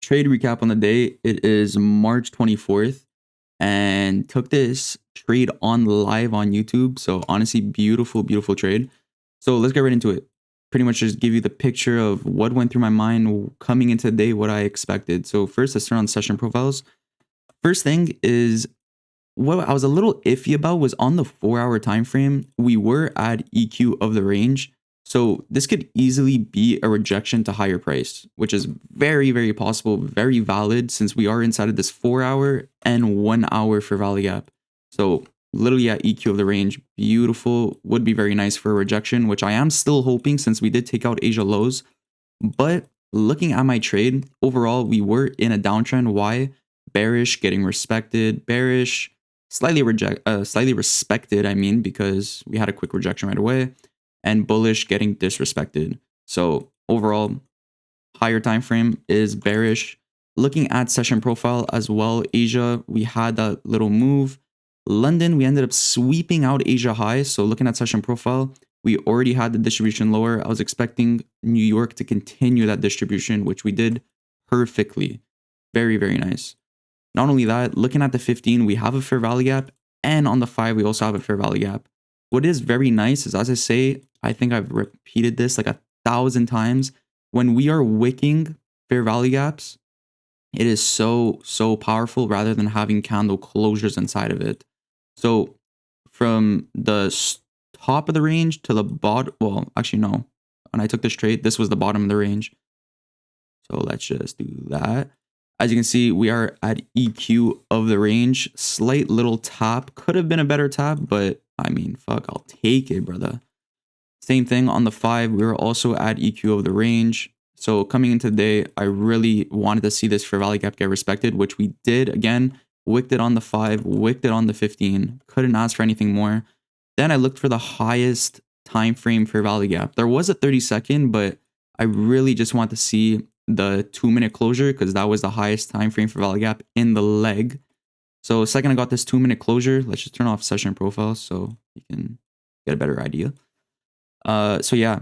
trade recap on the day. It is March 24th and took this trade on live on YouTube. So honestly, beautiful, beautiful trade. So let's get right into it. Pretty much just give you the picture of what went through my mind coming into the day, what I expected. So first, let's turn on session profiles. First thing is what I was a little iffy about was on the 4-hour time frame, we were at EQ of the range. So this could easily be a rejection to higher price, which is very, very possible, very valid since we are inside of this 4-hour and 1 hour for value gap. So literally at EQ of the range, beautiful, would be very nice for a rejection, which I am still hoping since we did take out Asia lows. But looking at my trade, overall, we were in a downtrend. Why? Bearish, getting respected, bearish, slightly respected, I mean, because we had a quick rejection right away, and bullish getting disrespected. So overall, higher time frame is bearish. Looking at session profile as well, Asia, we had that little move. London, we ended up sweeping out Asia high. So looking at session profile, we already had the distribution lower. I was expecting New York to continue that distribution, which we did perfectly. Very, very nice. Not only that, looking at the 15, we have a fair value gap, and on the 5, we also have a fair value gap. What is very nice is, as I say, I think I've repeated this like 1,000 times, when we are wicking fair value gaps, it is so, so powerful rather than having candle closures inside of it. So from the top of the range to the bottom, well, actually no, when I took this trade, this was the bottom of the range. So let's just do that. As you can see, we are at EQ of the range. Slight little tap. Could have been a better tap, but I mean, fuck, I'll take it, brother. Same thing on the 5. We were also at EQ of the range. So coming into the day, I really wanted to see this fair value gap get respected, which we did. Again, wicked it on the 5, wicked it on the 15. Couldn't ask for anything more. Then I looked for the highest time frame fair value gap. There was a 30-second, but I really just want to see the 2-minute closure because that was the highest time frame for value gap in the leg. So second I got this 2-minute closure, let's just turn off session profiles so you can get a better idea. So yeah,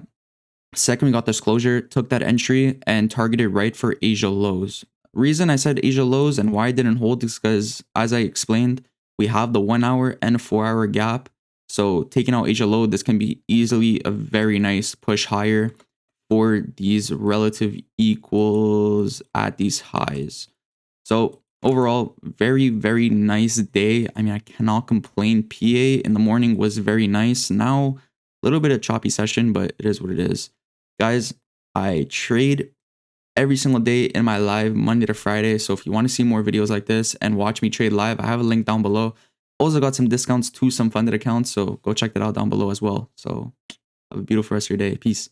second we got this closure, took that entry and targeted right for Asia lows. Reason I said Asia lows and why I didn't hold is because, as I explained, we have the 1 hour and 4-hour gap. So taking out Asia low, this can be easily a very nice push higher for these relative equals at these highs. So overall, very, very nice day. I mean, I cannot complain. PA in the morning was very nice. Now, a little bit of choppy session, but it is what it is. Guys, I trade every single day in my live, Monday to Friday. So if you want to see more videos like this and watch me trade live, I have a link down below. Also got some discounts to some funded accounts, so go check that out down below as well. So have a beautiful rest of your day. Peace.